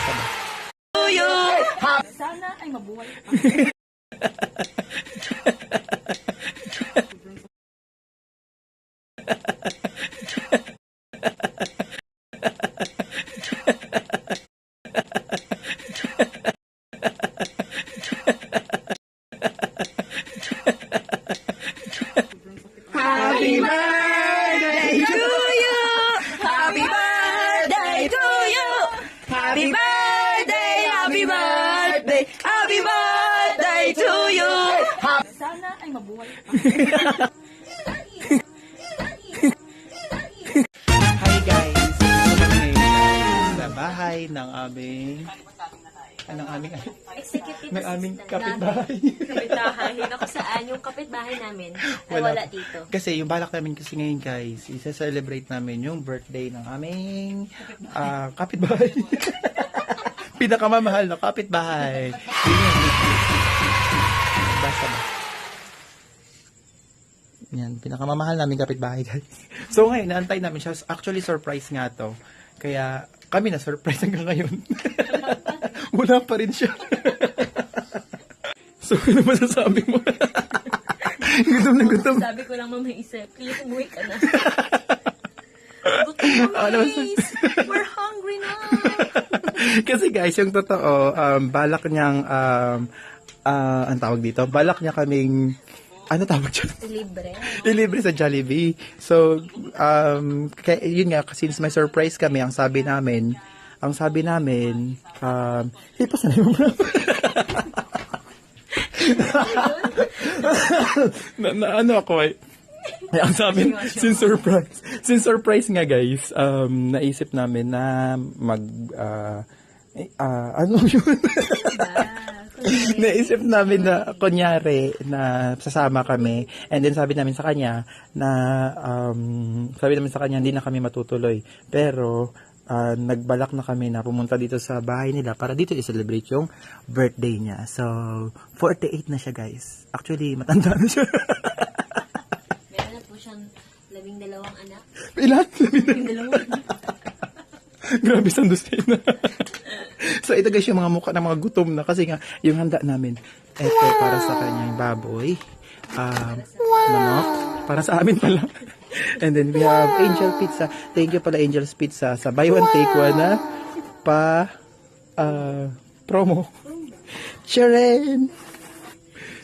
Basta ba? Sana ay mabuhay. Happy birthday to you! Happy birthday to you! Happy birthday, happy birthday, happy birthday to you! Sana ay mabuhay. Hi guys! Ito kami ngayon sa bahay ng aming Executive may aming assistant kapitbahay. Kapitbahay. Naku, saan yung kapitbahay namin? Ay, wala dito. Kasi yung balak namin kasi ngayon guys, isa-celebrate namin yung birthday ng aming kapitbahay. Pinakamamahal na kapitbahay. Basta ba? Yan, pinakamamahal namin kapitbahay guys. So ngayon, naantay namin siya. Actually, surprise nga to. Kaya kami na surprise hanggang ngayon. Wala pa rin siya. So, ano masasabi mo? Gutom na gutom. Sabi ko lang, mamaisip. Please, umuwi ka na. Gutom na, guys. We're hungry na. Kasi guys, yung totoo, balak niyang, ang tawag dito, balak niya kaming, ano tawag dyan? Libre. Ilibre sa Jollibee. So, yun nga, since may surprise kami, ang sabi namin, hipas na yung ano ako eh. Ang sabi, since surprise nga guys, naisip namin na ano yun? Naisip namin na, kunyari, na sasama kami. And then sabi namin sa kanya na, hindi na kami matutuloy. Pero, nagbalak na kami na pumunta dito sa bahay nila para dito i-celebrate yung birthday niya. So, 48 na siya guys. Actually, matanda na siya. Meron na po siyang 12 anak. Ilan? 12 anak. Grabe, sandusin na. So, ito guys yung mga mukha ng mga gutom na kasi nga, yung handa namin, ito para sa kanya yung baboy, manok, para sa amin pala. And then we have Angel Pizza. Thank you pala Angel's Pizza sa buy one take one na promo. Sharon!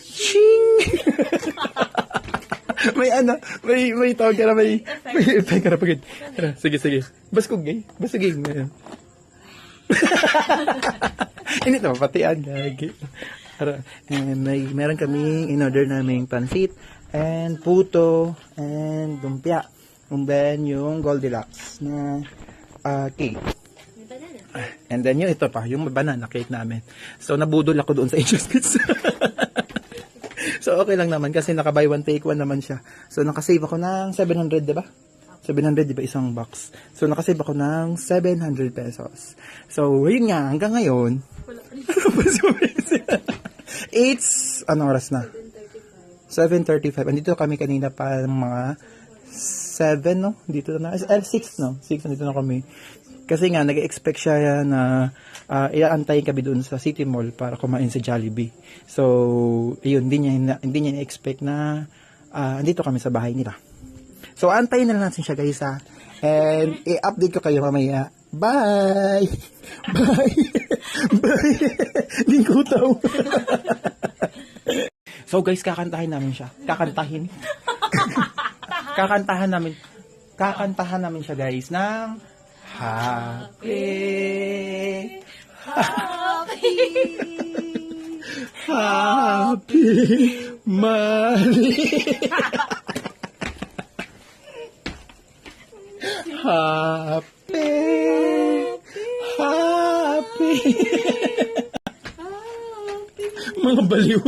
Ching! may tawag ka na, may effect ka na pagod. Sige. Baskog eh. Basugin. Hindi to, patian. Meron kaming in-order naming pansit and puto and lumpia. And then yung Goldilocks na cake. And then yung ito pa, yung banana cake namin. So nabudol ako doon sa Angel's Pizza. So okay lang naman kasi naka-buy one take one naman siya. So nakasave ako ng 700, diba? 700, diba, isang box. So nakasave ako ng 700 pesos. So yun nga, hanggang ngayon, it's, anong oras na? 7:35. Andito kami kanina pa mga 7, no? Dito na. 6, no? 6, nandito na kami. Kasi nga, nag-expect siya na iaantayin kami doon sa City Mall para kumain sa Jollibee. So, yun, hindi niya expect na andito kami sa bahay nila. So, antayin na lang natin siya, guys, ha? And, i-update ko kayo mamaya. Bye! Bye! Bye! Lingkutaw! So guys, kakantahin namin siya. Kakantahin namin siya guys ng Happy Mali. Happy mga baliw.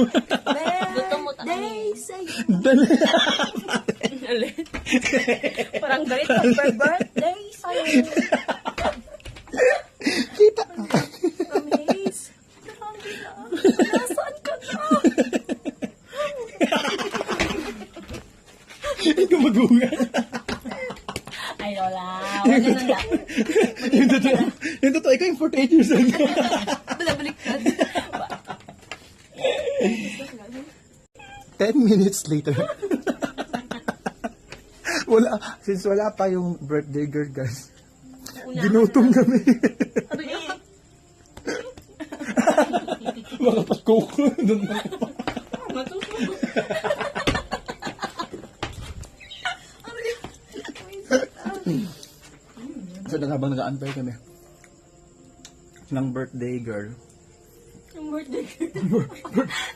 Gutom mo tayo. Parang galit for birthday sa'yo. Kita. Amaze. Nasaan ka na? Ikaw magunga. Ay, Lola. Wala na. Yung totoo. Yung totoo, ikaw yung 48 years old. Baliktad. 10 minutes later. Since wala pa yung birthday girl, guys. Ginutom kami. Makapag-coke. Doon na. So, habang nag-aantay kami ng birthday girl. Yung birthday girl.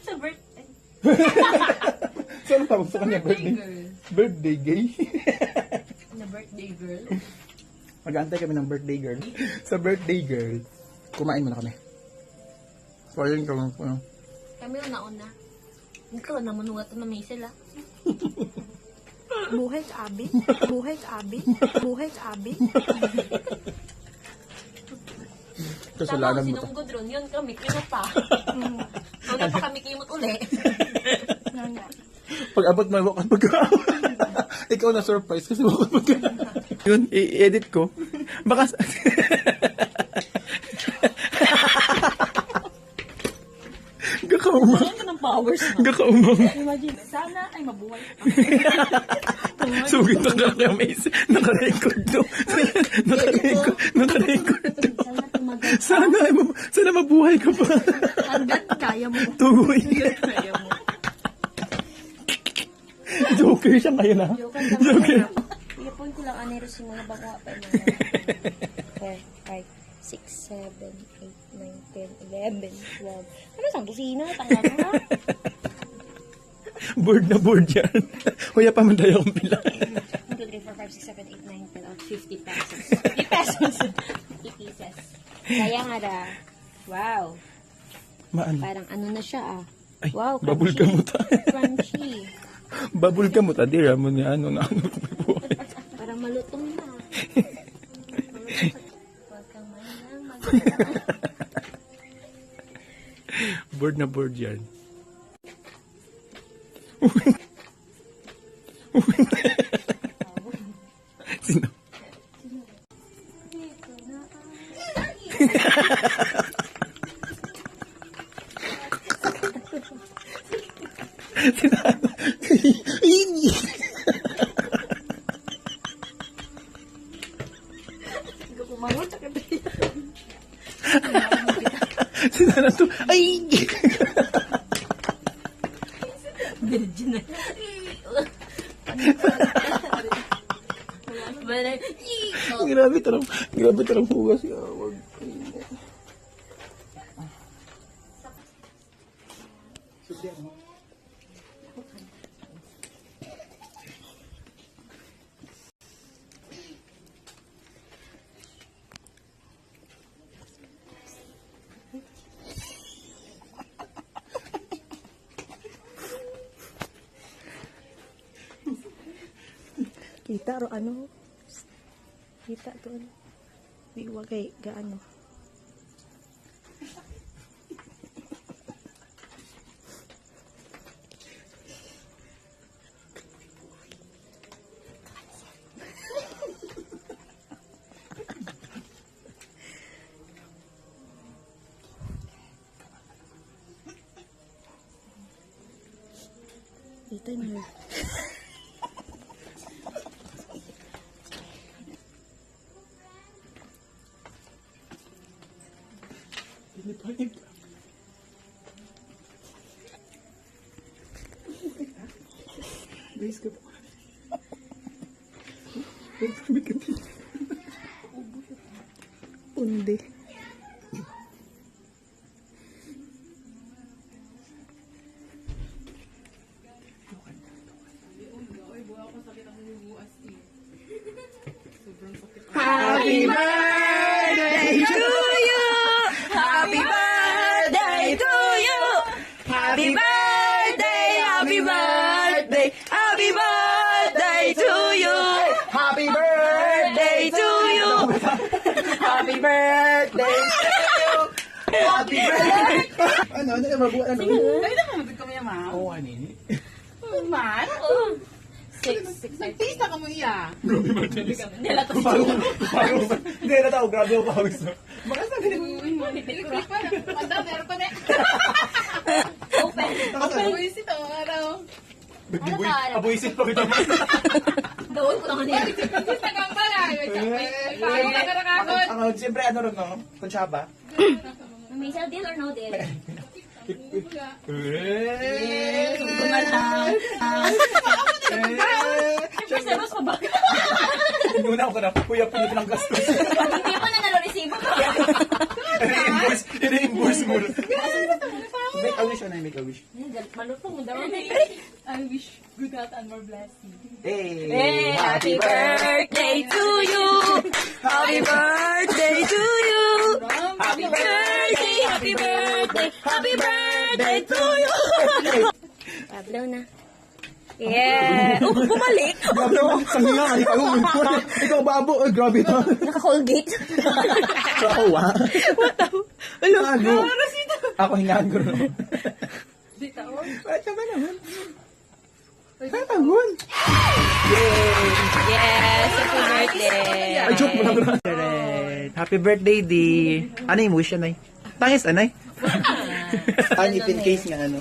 Sa birthday. So, ano tawag sa kanya? Birthday gay? Na birthday girl. Mag-aantay kami ng birthday girl. Sa birthday girl, kumain muna kami. So, ayun kami. Kami una-una. Ikaw naman ugat na may sila. Buhay ka, Abi. Buhay ka, Abi. Buhay ka, Abi. Kasalanan mo to. Sinunggod ron. Yun kami, kimot pa. Una pa kami kimot uli. Pag abot mo, wakad pagka. Ikaw na surprise kasi wakad pagka. Yun, i-edit ko. Baka... Gakaumang. Ano ng powers mo? Gakaumang. Imagine, sana ay mabuhay ka. Sugit na ka kaya may naka-record to. Naka-record to. Sana tumagal. Sana mabuhay ka pa. Hanggat kaya mo. Tugoy. Kaya mo. Joker siya ngayon ha. Joker. Ipon ko lang anero si mga bago pa. 4, 5, 6, 7, 8, 9, 10, 11, 12. Ano sang tusina? Tanggal na. Board na board yan. Huya pa man tayo akong pila. 1, 2, 3, 4, 5, 6, 7, 8, 9, 10, 50 pesos. 50 pesos. 50 pieces. Kaya nga da. Wow. Maan. Parang ano na siya ah. Ay, Wow, babul ka mo ta. Crunchy. Babul ka mo ta. Dira mo niya ano na ano. Parang malutong na. Huwag kang manang Board na board yan. Sino? Sino? Kumangot ka ba? Sino na to? Ay! Virgin na. Grabe tarang hugas. Wag. Kita ro ano? Kita to ano? Di wagay gaano. Kita niyo. Guys, ka po. Undi. Happy birthday to you! Happy birthday to you! Happy birthday! Happy birthday! Happy birthday to you! Happy birthday to you! Happy birthday to you! Happy birthday! Ano na mabuhay ano? Ay, na mo kami ma. Oo, ano ini? Man. Artista ka mo iya. Hindi na tao, grabe ako pawis. Baka sa ganun. Manda, meron ko na. Open. Buwis ito, araw. Abuisin pa kita. Gawin ko na kanina. Artista kang pala. May payo na karakakot. Siyempre, ano rin, no? Kunsyaba. May sell deal or no deal? Siyempre, sa mas pabak. Inuna ako na, kuya, pinit ng gastos. Hindi pa na nalo-resibo. I-reimburse mo. Make a wish or make a wish? Malutong mo daw. I wish good health and more blessing. Hey! Happy birthday to you! Happy birthday to you! Happy birthday! Happy birthday! Happy birthday to you! Pablo na. Yeah! Oh, bumalik! Grabe naman, sanginga ka, ikaw babo, ay grabe na. Naka-Colgate. Kawa. Ano? Ako hingaan ko rin. Di tao. Ba't ba naman? Tatangon. Yes! Happy birthday! Ay, joke mo lang. Happy birthday, Di. Ano yung wish yan, ay? Tangis, anay? Ano, if in case nga, ano?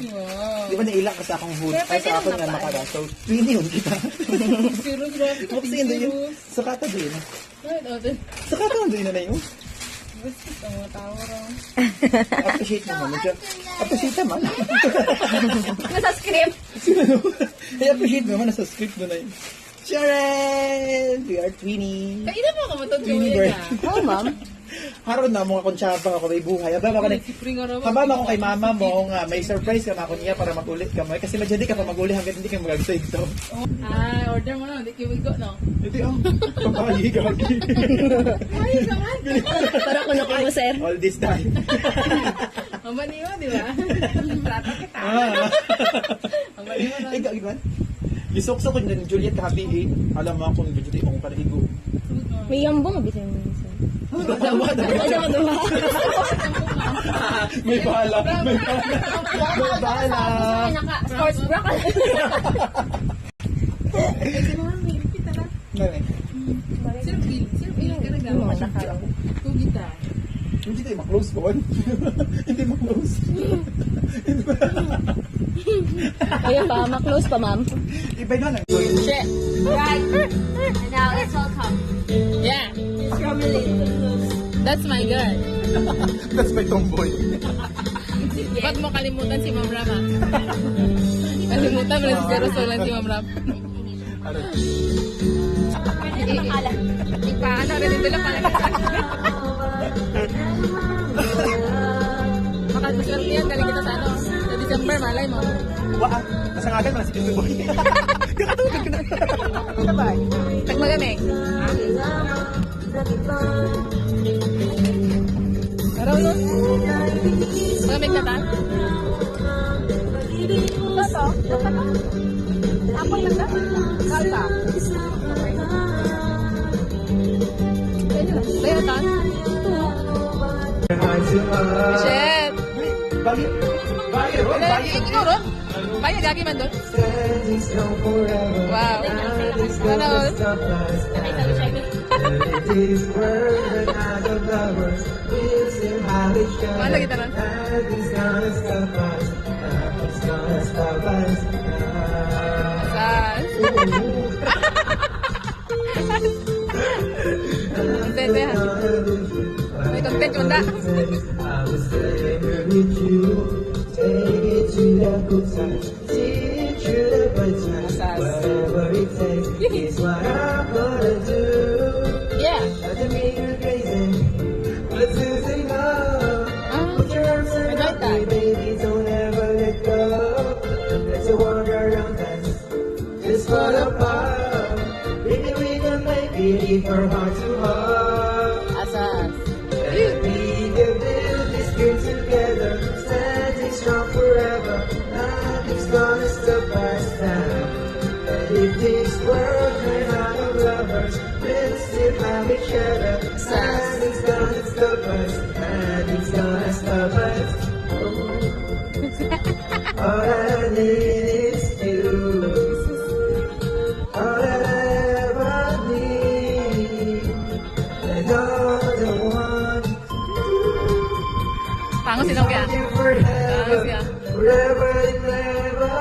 Di ba nailak ka sa akong hood? Ay, sa ako nga makara. So, twinny yun kita. Pero grabe ka. Buksin yun yun. Sa kata din. Sa kata din na yun. Gusto ito mga tao raw. Appreciate mo, mama. Appreciate naman. Nasa script. Ay, appreciate mo, nasa script mo na yun. Sharon! We are twinny. Kaina mo ka mo ito, Twinny Julia. bird. Oh, ma'am. Haron na, mga konsyaba ako, may buhay. Habang ako na, Spring araw. habang ako kay mama mo, nga, may surprise ka ako niya para mag-ulit ka mo. Kasi madyadi ka pa mag-uli hanggang hindi ka mag-save to. Ah, order mo na. Di kiwig ko, no? Hindi, oh. Papayi, gagi. Ay, naman. Para ko na mo, sir. All this time. Ang baniwa, di ba? Trata kita. Ang baniwa na. Eh, gagi man. Gisok-sok ko din, Juliet, happy eh. Alam mo akong Juliet, akong panahigo. May yambong, bitin mo sir. May bala. May bala. May bala. Sports bra ka. Nani? Sir Bill ka na gano'n. Kugita. Hindi tayo ma-close ko. Hindi ma-close. Ayun pa, ma-close pa, ma'am. Iba na lang. Shit. Right. And now, let's all come. Yeah. That's That's my girl. That's my tomboy. Huwag mo kalimutan si Ma'am Ram, ha? Kalimutan mo na si Zero Solan si Ma'am Ram. Ano na pangalan? Paano rin ito lang pala kita. Makaduswerte yan, galing kita sa ano. Sa December, malay mo. Waa, nasangagan na si Tomboy. Kakatulog ka na. Sabay. Tagmagamig. Araw nun? Magamig na ta? Toto? Apple lang ka? Kalta? Bayo ta? Shit! Bagi. Bagi, bro. Bagi. Siguro? Bayo, gagi man doon? Wow. Ano? Ano kita ron? Saan? Content ya? May content yun da? Yeah. Leave her heart to heart. Asas. And we can build this dream together, standing strong forever. Nothing's gonna stop us now. And if this world ran out of lovers, we'll still have each other. Nothing's gonna stop us. Nothing's gonna stop us. All I need is you. All Bango sila kaya. Bango siya. Forever and ever.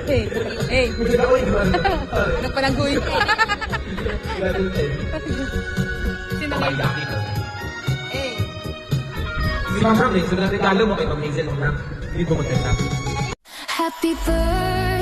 Hey, hey. Nagpalagoy. Sino kayo? Eh. Si Ma'am Ram, so natin talo mo kay Ma'am Hazel, Ma'am Ram. Hindi ko magkanta. Happy birthday